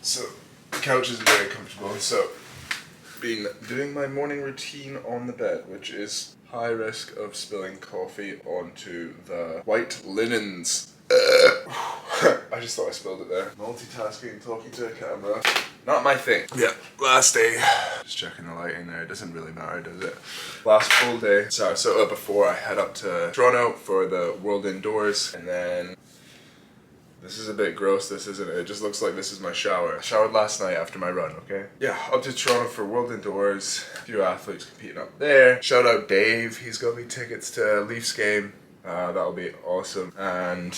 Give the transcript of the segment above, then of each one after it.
So the couch isn't very comfortable, so been doing my morning routine on the bed, which is high risk of spilling coffee onto the white linens. I just thought I spilled it there. Multitasking, talking to a camera, not my thing. Yeah, last day. Just checking the lighting there. It doesn't really matter, does it? Last full day. So before I head up to Toronto for the World Indoors, and then this is a bit gross, this isn't it? It just looks like this is my shower. I showered last night after my run, okay? Yeah, up to Toronto for World Indoors. A few athletes competing up there. Shout out Dave, he's got me tickets to Leafs game. That'll be awesome. And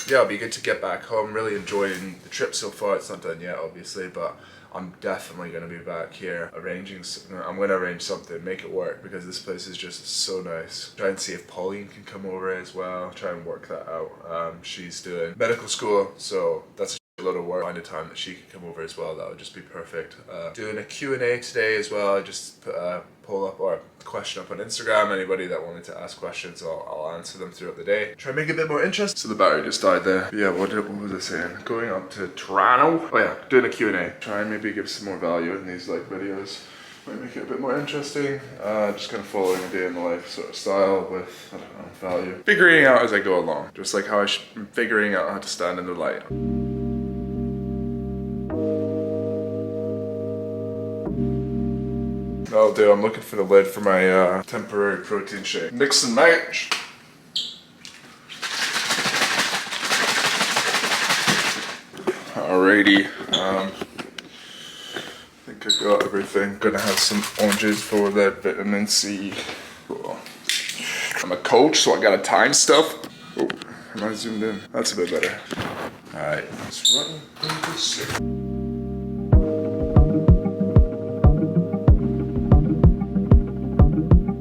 yeah, it'll be good to get back home. Really enjoying the trip so far. It's not done yet, obviously, but I'm definitely going to be back here arranging. I'm going to arrange something, make it work, because this place is just so nice. Try and see if Pauline can come over as well. Try and work that out. She's doing medical school, so that's a lot of work. Find a time that she can come over as well. That would just be perfect. Doing a Q&A today as well. I just put a poll up or a question up on Instagram. Anybody that wanted to ask questions, I'll answer them throughout the day. Try and make it a bit more interesting. So the battery just died there. But yeah, what was I saying? Going up to Toronto. Oh yeah, doing a Q&A. Try and maybe give some more value in these like videos. Might make it a bit more interesting. Just kind of following a day in the life sort of style with, I don't know, value. Figuring out as I go along. Just like how I'm figuring out how to stand in the light. That'll do. I'm looking for the lid for my temporary protein shake. Mix and match. Alrighty. I think I got everything. Gonna have some oranges for that vitamin C. Cool. I'm a coach, so I gotta time stuff. Oh, am I zoomed in? That's a bit better. Alright, let's run into this.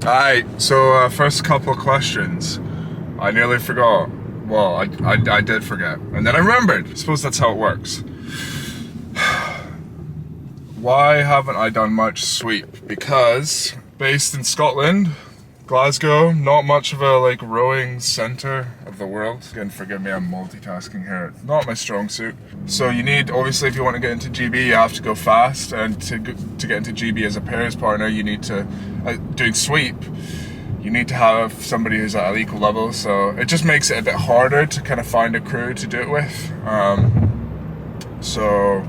Alright, so first couple of questions. I nearly forgot. Well, I did forget. And then I remembered. I suppose that's how it works. Why haven't I done much sweep? Because based in Scotland, Glasgow, not much of a like rowing centre of the world. Again, forgive me, I'm multitasking here. It's not my strong suit. So you need, obviously if you want to get into GB, you have to go fast. And to get into GB as a pairs partner, you need to, doing sweep, you need to have somebody who's at an equal level. So it just makes it a bit harder to kind of find a crew to do it with. So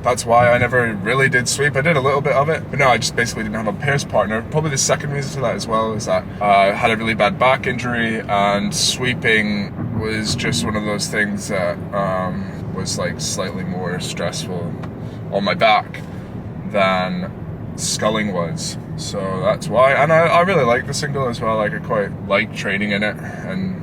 that's why I never really did sweep. I did a little bit of it, but no, I just basically didn't have a pairs partner. Probably the second reason for that as well is that I had a really bad back injury, and sweeping was just one of those things that was like slightly more stressful on my back than sculling was. So that's why, and I really like the single as well. Like I quite like training in it, and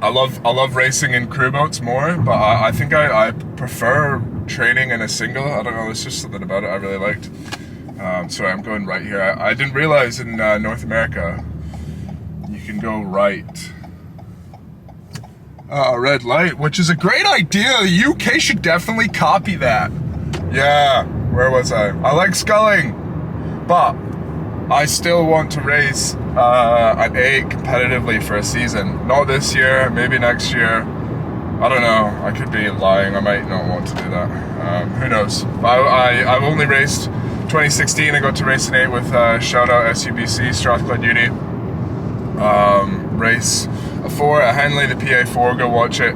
I love racing in crew boats more, but I think I prefer training in a single. I don't know, there's just something about it I really liked. Sorry, I'm going right here. I didn't realize in North America you can go right. A red light, which is a great idea. The UK should definitely copy that. Yeah, where was I? I like sculling, but I still want to race an 8 competitively for a season. Not this year, maybe next year. I don't know, I could be lying, I might not want to do that. Who knows? I've only raced 2016, I got to race an 8 with shout out SUBC, Strathclyde Uni. Race a 4 at Henley, the PA4, go watch it.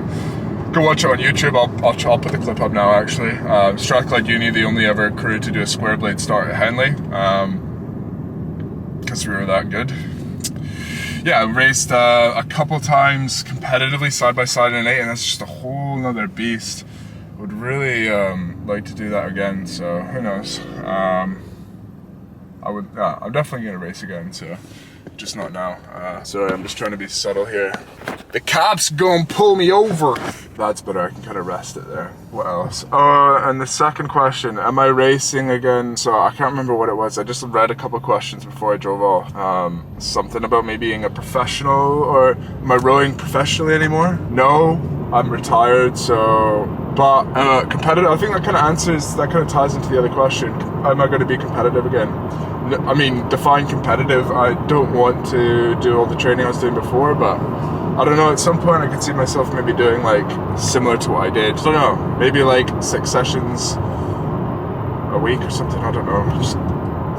Go watch it on YouTube, I'll put the clip up now actually. Strathclyde Uni, the only ever crew to do a square blade start at Henley. Because we were that good. Yeah, I raced a couple times competitively side by side in an 8, and that's just a whole nother beast. Would really like to do that again, so who knows. I'm definitely gonna race again, so just not now. Sorry, I'm just trying to be subtle here. The cop's gonna pull me over. That's better, I can kind of rest it there. What else? Oh, and the second question, am I racing again? So I can't remember what it was. I just read a couple questions before I drove off. Something about me being a professional, or am I rowing professionally anymore? No, I'm retired, so, but competitive, I think that kind of ties into the other question. Am I going to be competitive again? I mean, define competitive. I don't want to do all the training I was doing before, but I don't know, at some point I could see myself maybe doing like similar to what I did. I don't know, maybe like 6 sessions a week or something, I don't know. Just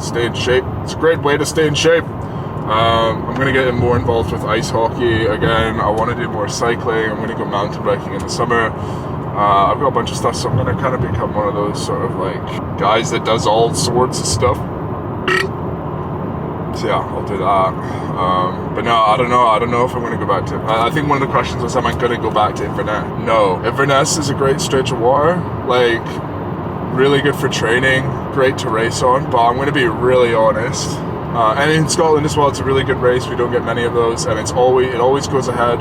stay in shape. It's a great way to stay in shape. I'm going to get more involved with ice hockey again. I want to do more cycling. I'm going to go mountain biking in the summer. I've got a bunch of stuff, so I'm going to kind of become one of those sort of like guys that does all sorts of stuff. So yeah, I'll do that. But no, I don't know if I'm going to go back to, I think one of the questions was, am I going to go back to Inverness? No. Inverness is a great stretch of water, like really good for training, great to race on, but I'm going to be really honest. And in Scotland as well, it's a really good race. We don't get many of those, and it always goes ahead.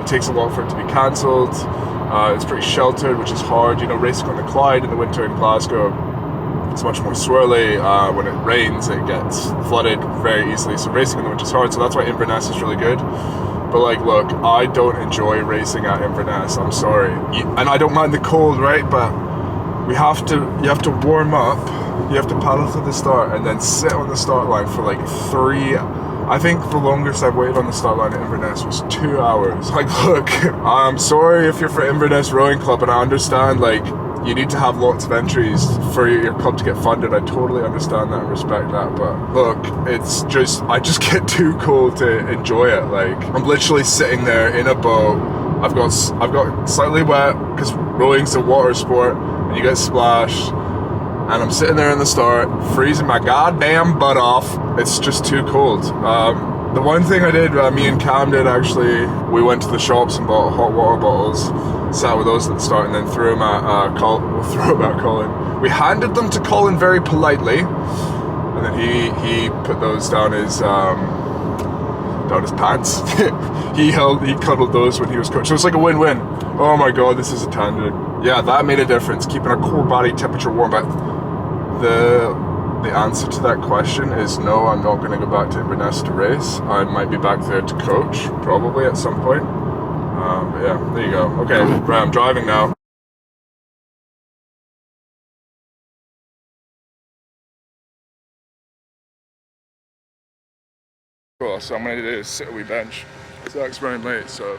It takes a lot for it to be cancelled. It's pretty sheltered, which is hard. You know, racing on the Clyde in the winter in Glasgow, it's much more swirly. When it rains, it gets flooded very easily. So racing in the winter is hard. So that's why Inverness is really good. But like, look, I don't enjoy racing at Inverness. I'm sorry, and I don't mind the cold, right? But you have to warm up. You have to paddle to the start and then sit on the start line for like 3. I think the longest I've waited on the start line at Inverness was 2 hours. Like, look, I'm sorry if you're for Inverness Rowing Club, and I understand like you need to have lots of entries for your club to get funded. I totally understand that and respect that, but look, it's just, I just get too cold to enjoy it. Like, I'm literally sitting there in a boat. I've got slightly wet because rowing's a water sport and you get splashed. And I'm sitting there in the start, freezing my goddamn butt off. It's just too cold. The one thing I did, me and Cam did actually, we went to the shops and bought hot water bottles, sat with those at the start, and then threw them at Colin. We handed them to Colin very politely, and then he put those down his pants. he cuddled those when he was coaching. So it's like a win-win. Oh my god, this is a tangent. Yeah, that made a difference, keeping our core body temperature warm. But the answer to that question is no, I'm not going to go back to Inverness to race. I might be back there to coach, probably at some point. But yeah, there you go. Okay, right, I'm driving now. Cool, so I'm going to do is sit a wee bench. Zach's running late, so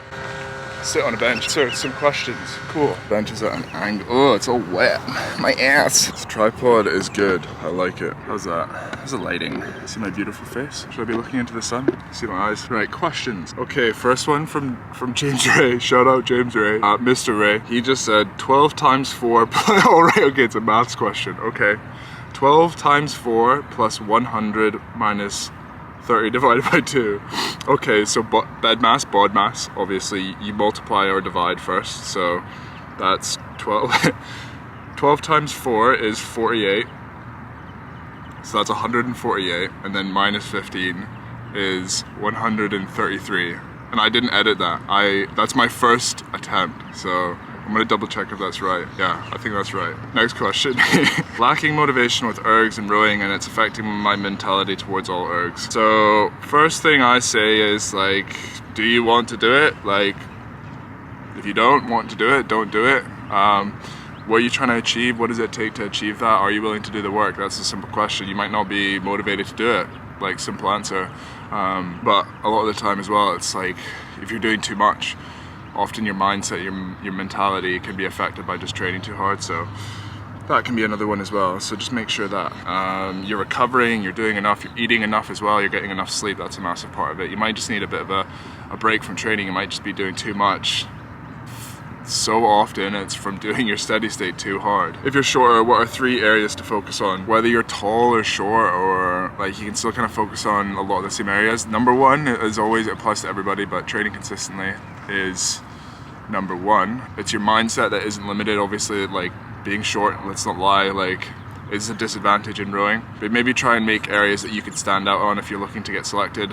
sit on a bench. So some questions. Cool. Bench is at an angle. Oh, it's all wet. My ass. This tripod is good. I like it. How's that? How's the lighting? See my beautiful face? Should I be looking into the sun? See my eyes? Right, questions. Okay, first one from James Ray. Shout out James Ray. Mr. Ray. He just said 12 times 4. Alright, okay, it's a maths question. Okay. 12 times 4 plus 100 minus 30 divided by 2. Okay, so bed mass, bod mass, obviously you multiply or divide first, so that's 12. 12 times 4 is 48, so that's 148, and then minus 15 is 133. And I didn't edit that. That's my first attempt, so I'm gonna double check if that's right. Yeah, I think that's right. Next question. Lacking motivation with ergs and rowing, and it's affecting my mentality towards all ergs. So first thing I say is like, do you want to do it? Like, if you don't want to do it, don't do it. What are you trying to achieve? What does it take to achieve that? Are you willing to do the work? That's a simple question. You might not be motivated to do it. Like, simple answer. But a lot of the time as well, it's like, if you're doing too much, often your mindset, your mentality can be affected by just training too hard, so that can be another one as well. So just make sure that you're recovering, you're doing enough, you're eating enough as well, you're getting enough sleep. That's a massive part of it. You might just need a bit of a break from training. You might just be doing too much. So often it's from doing your steady state too hard. If you're shorter, what are 3 areas to focus on? Whether you're tall or short, or like, you can still kind of focus on a lot of the same areas. Number 1 is always, it applies to everybody, but training consistently is number 1. It's your mindset that isn't limited. Obviously, like, being short, let's not lie, like, is a disadvantage in rowing. But maybe try and make areas that you can stand out on if you're looking to get selected,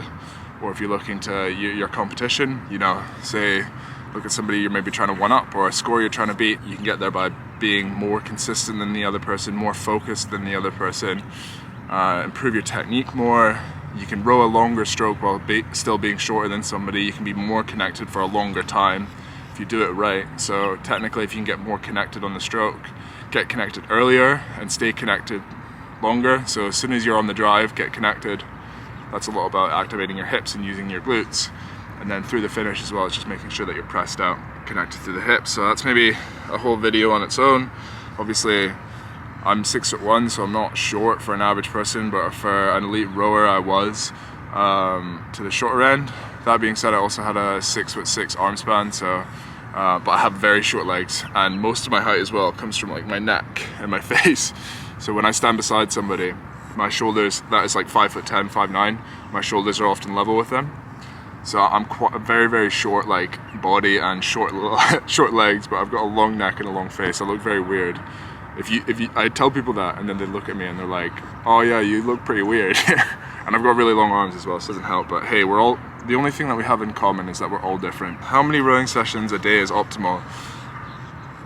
or if you're looking to your competition. You know, say, look at somebody you're maybe trying to one up, or a score you're trying to beat. You can get there by being more consistent than the other person, more focused than the other person, improve your technique more. You can row a longer stroke while still being shorter than somebody. You can be more connected for a longer time if you do it right. So technically, if you can get more connected on the stroke, get connected earlier and stay connected longer. So as soon as you're on the drive, get connected. That's a lot about activating your hips and using your glutes. And then through the finish as well, it's just making sure that you're pressed out, connected through the hips. So that's maybe a whole video on its own. Obviously, I'm 6'1", so I'm not short for an average person, but for an elite rower, I was to the shorter end. That being said, I also had a 6'6" arm span, so but I have very short legs, and most of my height as well comes from like my neck and my face. So when I stand beside somebody, my shoulders, that is like 5'10", 5'9", my shoulders are often level with them. So I'm quite a very short like body and short legs, but I've got a long neck and a long face. I look very weird. I tell people that, and then they look at me and they're like, "Oh yeah, you look pretty weird." And I've got really long arms as well, so it doesn't help. But hey, the only thing that we have in common is that we're all different. How many rowing sessions a day is optimal?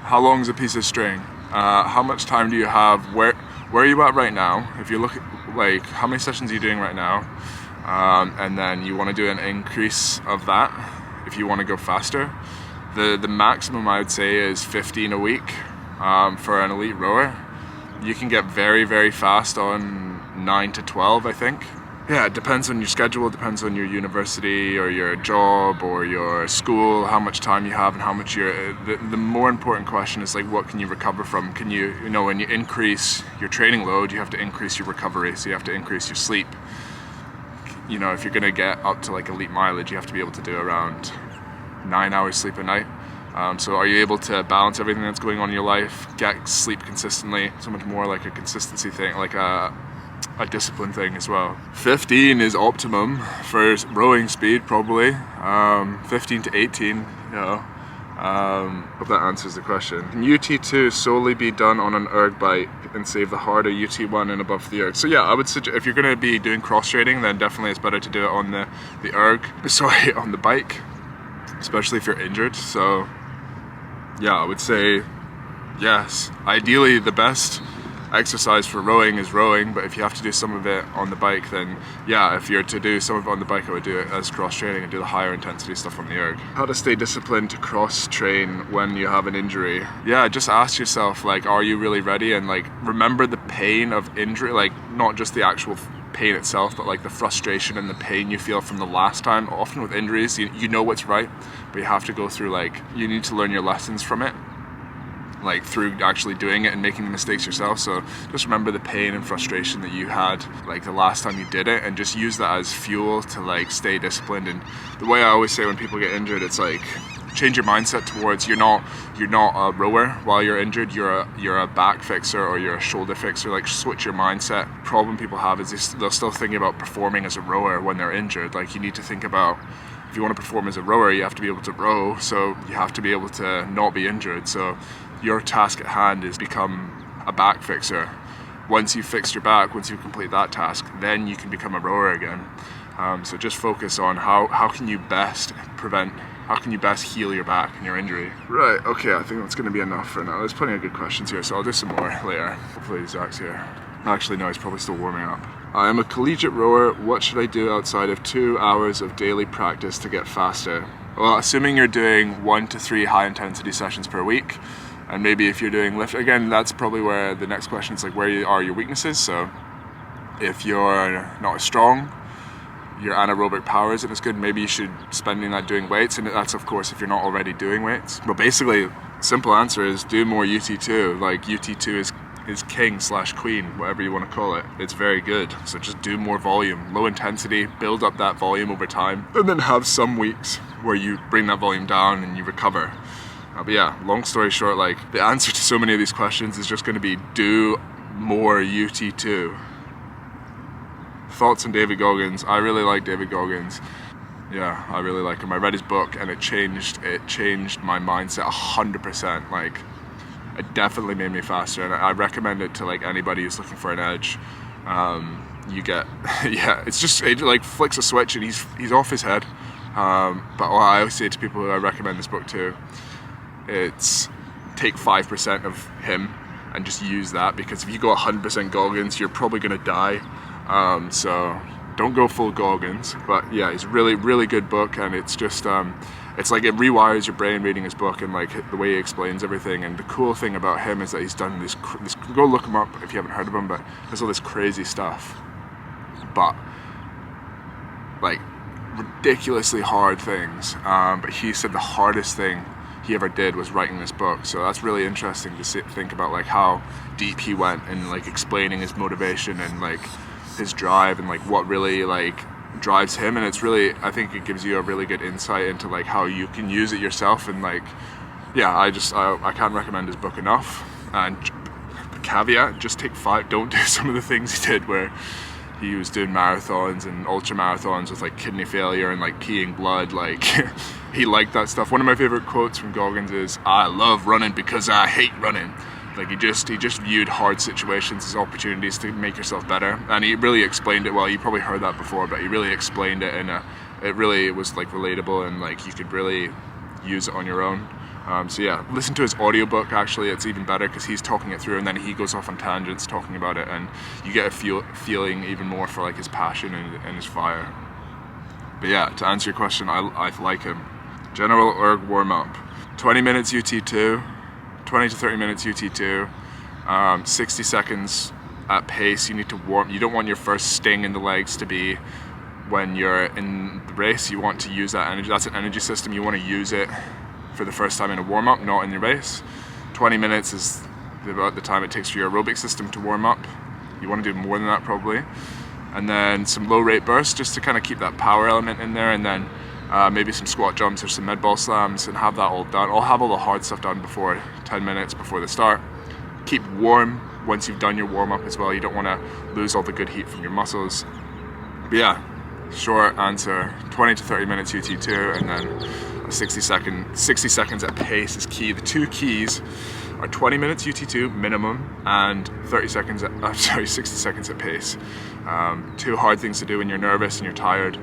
How long is a piece of string? How much time do you have? Where are you at right now? If you look at like how many sessions are you doing right now? And then you want to do an increase of that if you want to go faster. The maximum I would say is 15 a week for an elite rower. You can get very fast on 9 to 12, I think. Yeah, it depends on your schedule, it depends on your university or your job or your school, how much time you have and how much the more important question is like, what can you recover from? Can you know, when you increase your training load, you have to increase your recovery, so you have to increase your sleep. You know, if you're gonna get up to like elite mileage, you have to be able to do around 9 hours sleep a night. So are you able to balance everything that's going on in your life, get sleep consistently? So much more like a consistency thing, like a discipline thing as well. 15 is optimum for rowing speed, probably. 15 to 18, you know. Hope that answers the question. Can UT2 solely be done on an erg bike and save the harder UT1 and above the erg? So yeah, I would suggest if you're going to be doing cross training, then definitely it's better to do it on the erg, sorry, on the bike, especially if you're injured. So yeah, I would say yes. Ideally, the best exercise for rowing is rowing, but if you have to do some of it on the bike, then yeah, if you're to do some of it on the bike, I would do it as cross training and do the higher intensity stuff on the erg. How to stay disciplined to cross train when you have an injury? Yeah, just ask yourself, like, are you really ready? And like, remember the pain of injury, like not just the actual pain itself, but like the frustration and the pain you feel from the last time. Often with injuries, you know what's right, but you have to go through, like, you need to learn your lessons from it, like through actually doing it and making the mistakes yourself. So just remember the pain and frustration that you had like the last time you did it, and just use that as fuel to like stay disciplined. And the way I always say when people get injured, it's like, change your mindset towards you're not a rower while you're injured, you're a back fixer or you're a shoulder fixer. Like, switch your mindset. Problem people have is they're still thinking about performing as a rower when they're injured. Like, you need to think about, if you want to perform as a rower, you have to be able to row, so you have to be able to not be injured. So your task at hand is become a back fixer. Once you've fixed your back, once you complete that task, then you can become a rower again. So just focus on how can you best heal your back and your injury. Right, okay, I think that's going to be enough for now. There's plenty of good questions here, so I'll do some more later. Hopefully Zach's here. Actually, no, he's probably still warming up. I am a collegiate rower. What should I do outside of 2 hours of daily practice to get faster? Well, assuming you're doing 1 to 3 high intensity sessions per week, and maybe if you're doing lift, again, that's probably where the next question is, like, where are your weaknesses? So if you're not as strong, your anaerobic power isn't as good, maybe you should spending that doing weights, and that's of course if you're not already doing weights. But basically, simple answer is do more UT2. Like, UT2 is king / queen, whatever you want to call it. It's very good. So just do more volume, low intensity, build up that volume over time, and then have some weeks where you bring that volume down and you recover. But yeah, long story short, like, the answer to so many of these questions is just going to be do more UT2. Thoughts on David Goggins? I really like David Goggins. Yeah, I really like him. I read his book and it changed my mindset 100%. Like, it definitely made me faster, and I recommend it to like anybody who's looking for an edge. You get, yeah, it like flicks a switch and he's off his head. But what I always say to people who I recommend this book to, it's take 5% of him and just use that, because if you go 100% Goggins, you're probably gonna die. So Don't go full Goggins, but yeah, it's a really, really good book, and it's just, it's like it rewires your brain reading his book and like the way he explains everything. And the cool thing about him is that he's done this go look him up if you haven't heard of him, but there's all this crazy stuff, but like ridiculously hard things. But he said the hardest thing he ever did was writing this book. So that's really interesting to think about, like how deep he went in like explaining his motivation and like his drive and like what really like drives him. And it's really, I think it gives you a really good insight into like how you can use it yourself. And like, yeah, I can't recommend his book enough. And caveat, just take 5, don't do some of the things he did where he was doing marathons and ultra marathons with like kidney failure and like peeing blood. Like he liked that stuff. One of my favorite quotes from Goggins is, "I love running because I hate running." Like he just viewed hard situations as opportunities to make yourself better, and he really explained it well. You probably heard that before, but he really explained it in it really was like relatable, and like you could really use it on your own. So yeah, listen to his audiobook. Actually, it's even better because he's talking it through, and then he goes off on tangents talking about it, and you get a feeling even more for like his passion and his fire. But yeah, to answer your question, I like him. General erg warm up, 20 minutes UT2. 20 to 30 minutes UT2, 60 seconds at pace. You need to warm. You don't want your first sting in the legs to be when you're in the race. You want to use that energy. That's an energy system. You want to use it for the first time in a warm-up, not in your race. 20 minutes is about the time it takes for your aerobic system to warm up. You want to do more than that probably. And then some low rate bursts just to kind of keep that power element in there, and then maybe some squat jumps or some med ball slams, and have that all done. I'll have all the hard stuff done before 10 minutes before the start. Keep warm once you've done your warm-up as well. You don't want to lose all the good heat from your muscles. But yeah, short answer, 20 to 30 minutes UT2, and then 60 seconds at pace is key. The two keys are 20 minutes UT2 minimum and 60 seconds at pace. Two hard things to do when you're nervous and you're tired,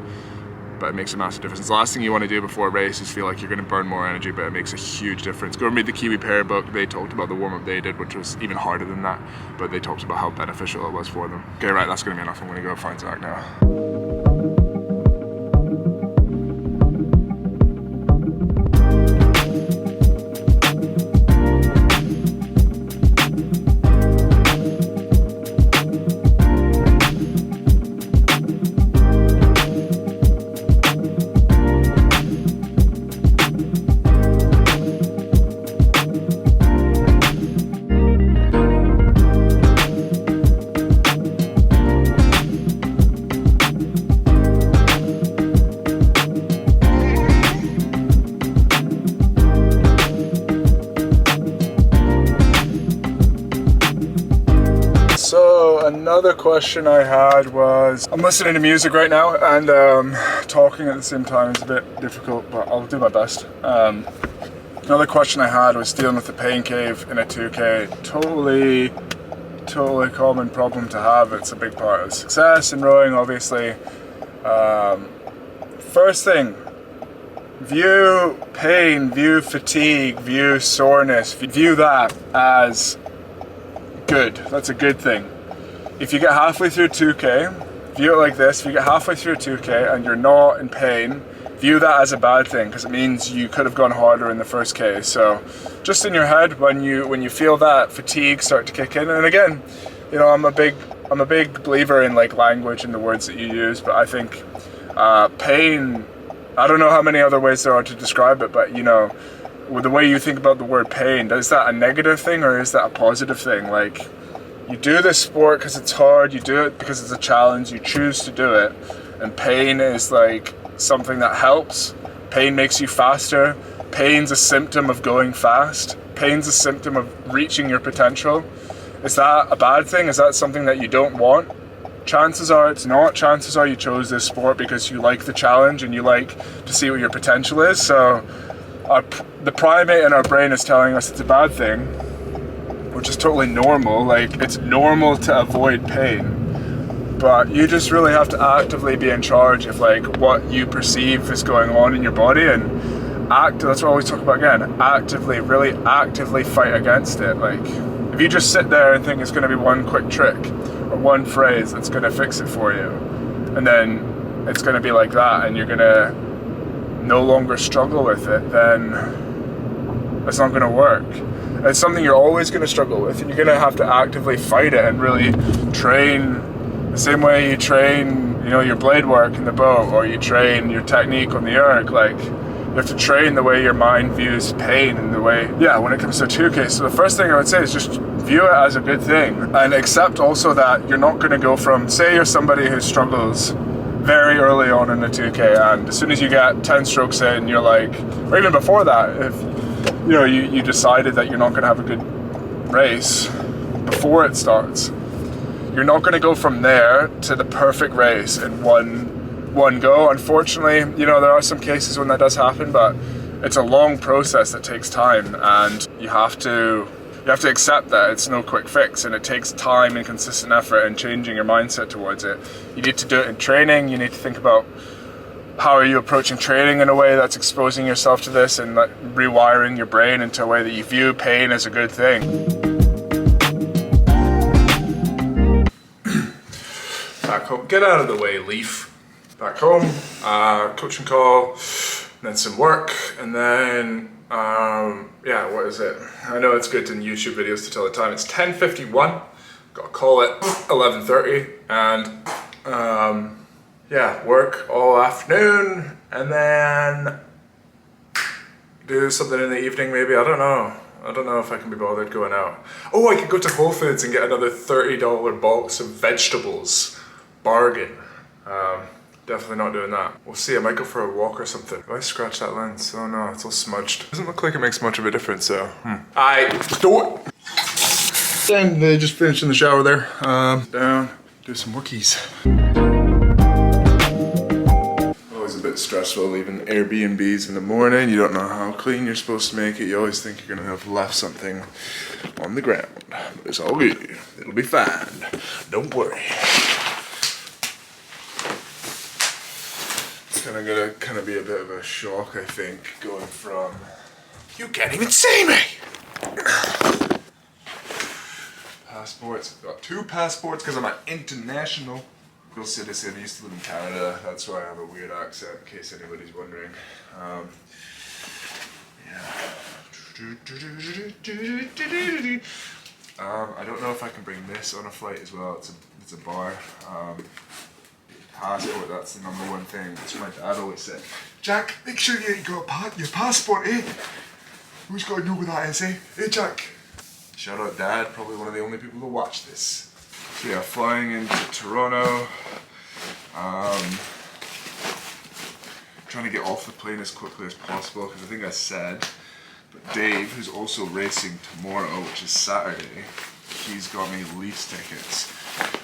but it makes a massive difference. The last thing you want to do before a race is feel like you're going to burn more energy, but it makes a huge difference. Go and read the Kiwi Pair book. They talked about the warm-up they did, which was even harder than that, but they talked about how beneficial it was for them. Okay, right, that's going to be enough. I'm going to go find Zach now. Another question I had was, I'm listening to music right now and talking at the same time is a bit difficult, but I'll do my best. Another question I had was dealing with the pain cave in a 2K. Totally common problem to have. It's a big part of success in rowing, obviously. First thing, view pain, view fatigue, view soreness, view that as good. That's a good thing. If you get halfway through 2K, view it like this. If you get halfway through 2K and you're not in pain, view that as a bad thing, because it means you could have gone harder in the first K. So just in your head, when you feel that fatigue start to kick in, and again, you know, I'm a big believer in like language and the words that you use, but I think pain, I don't know how many other ways there are to describe it, but you know, with the way you think about the word pain, is that a negative thing or is that a positive thing? Like, you do this sport because it's hard, you do it because it's a challenge, you choose to do it, and pain is like something that helps. Pain makes you faster. Pain's a symptom of going fast. Pain's a symptom of reaching your potential. Is that a bad thing? Is that something that you don't want? Chances are it's not. Chances are you chose this sport because you like the challenge and you like to see what your potential is. So the primate in our brain is telling us it's a bad thing, which is totally normal. Like, it's normal to avoid pain, but you just really have to actively be in charge of like what you perceive is going on in your body, and that's what I always talk about again, really actively fight against it. Like, if you just sit there and think it's going to be one quick trick or one phrase that's going to fix it for you, and then it's going to be like that, and you're going to no longer struggle with it, then it's not going to work. It's something you're always going to struggle with, and you're going to have to actively fight it and really train the same way you train, you know, your blade work in the bow, or you train your technique on the erg. Like, you have to train the way your mind views pain and the way, yeah, when it comes to a 2K. So the first thing I would say is just view it as a good thing, and accept also that you're not going to go from, say you're somebody who struggles very early on in the 2K, and as soon as you get 10 strokes in, you're like, or even before that, if you know you decided that you're not going to have a good race before it starts, you're not going to go from there to the perfect race in one go. Unfortunately, you know, there are some cases when that does happen, but it's a long process that takes time, and you have to accept that it's no quick fix, and it takes time and consistent effort and changing your mindset towards it. You need to do it in training. You need to think about how are you approaching training in a way that's exposing yourself to this and like rewiring your brain into a way that you view pain as a good thing. Back home, get out of the way, Leaf. Back home, coaching call, then some work, and then yeah, what is it? I know it's good in YouTube videos to tell the time. It's 10:51. Got a call at 11:30, and yeah, work all afternoon, and then do something in the evening maybe. I don't know if I can be bothered going out. Oh, I could go to Whole Foods and get another $30 box of vegetables. Bargain. Definitely not doing that. We'll see, I might go for a walk or something. Do I scratch that lens? Oh no, it's all smudged. Doesn't look like it makes much of a difference, so. I do it. And they just finished in the shower there. Down, do some workies. Always a bit stressful leaving Airbnbs in the morning. You don't know how clean you're supposed to make it. You always think you're gonna have left something on the ground. But it's all good. It'll be fine. Don't worry. It's gonna be a bit of a shock, I think, going from, you can't even see me! Passports, I've got 2 passports because I'm an international citizen. I used to live in Canada, that's why I have a weird accent, in case anybody's wondering. I don't know if I can bring this on a flight as well. It's a bar. Passport, that's the #1 thing. That's what my dad always said. Jack, make sure you got your passport, eh? Who's got to know what that is, eh? Hey, Jack. Shout out Dad, probably one of the only people who watch this. So yeah, flying into Toronto. Trying to get off the plane as quickly as possible, because I think I said, but Dave, who's also racing tomorrow, which is Saturday, he's got me Leafs tickets.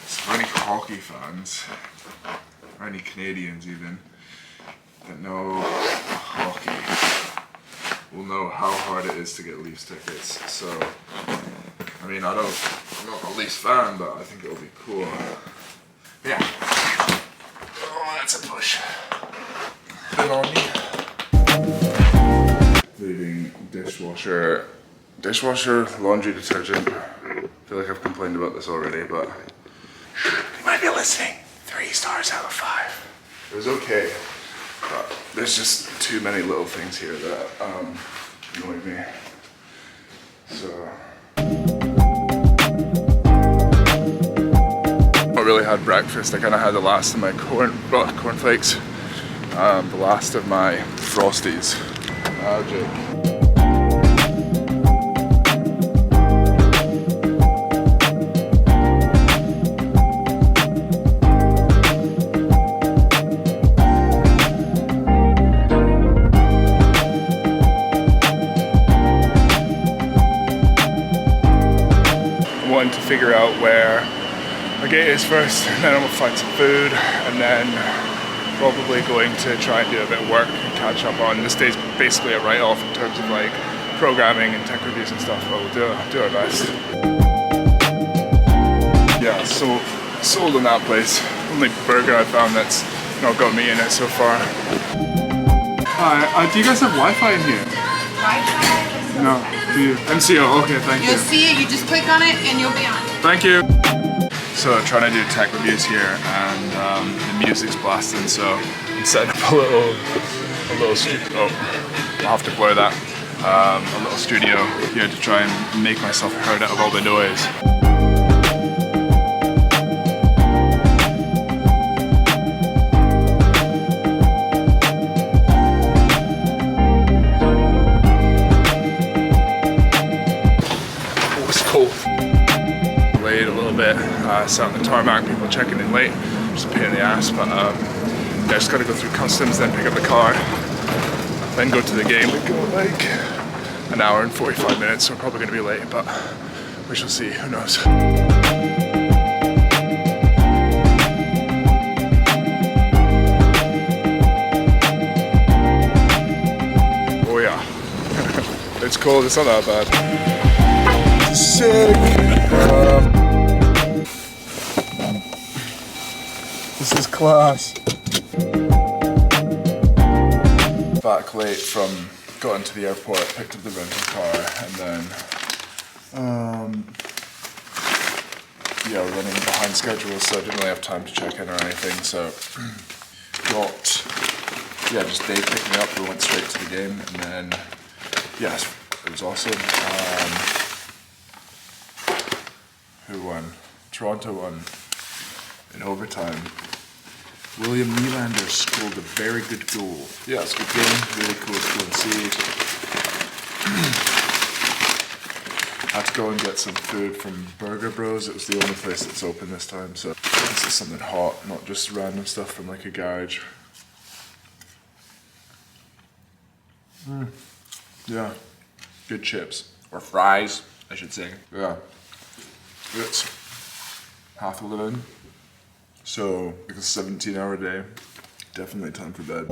So for any hockey fans, or any Canadians even, that know hockey, will know how hard it is to get Leafs tickets. So, I mean, I'm not a Leafs fan, but I think it'll be cool. Yeah. Oh, that's a push. Put it on me. Leaving dishwasher, laundry detergent. I feel like I've complained about this already, but you might be listening. 3 stars out of 5. It was okay, but there's just too many little things here that annoy me. So, I really had breakfast. I kind of had the last of my cornflakes, the last of my Frosties. Magic. To figure out where my gate is first, and then I'm gonna find some food, and then probably going to try and do a bit of work and catch up on. This day's basically a write-off in terms of like programming and tech reviews and stuff, but we'll do our best. Yeah, so sold on that place. Only burger I found that's not got me in it so far. Hi, do you guys have Wi-Fi in here? Wi-Fi? No. Do you? MCO, okay, thank you. You'll see it, you just click on it and you'll be on. Thank you. So trying to do tech reviews here, and the music's blasting, so I'm setting up a little studio. Oh, I'll have to blur that. A little studio here to try and make myself heard out of all the noise. Late a little bit, sat on the tarmac, people checking in late, just a pain in the ass, but yeah, just gotta go through customs, then pick up the car, then go to the game. We go like an hour and 45 minutes, so we're probably gonna be late, but we shall see, who knows. Oh yeah, it's cold, it's not that bad. Sick! This is class. Back late from got into the airport, picked up the rental car, and then yeah, we're running behind schedule, so I didn't really have time to check in or anything. So just Dave picked me up. We went straight to the game, and then yes, it was awesome. Who won? Toronto won in overtime. William Nylander scored a very good goal. Yeah, it's a good game. Really cool to go and see. Had to go and get some food from Burger Bros. It was the only place that's open this time, so this is something hot, not just random stuff from like a garage. Yeah, good chips. Or fries, I should say. Yeah. It's 11:30, so like a 17-hour day. Definitely time for bed.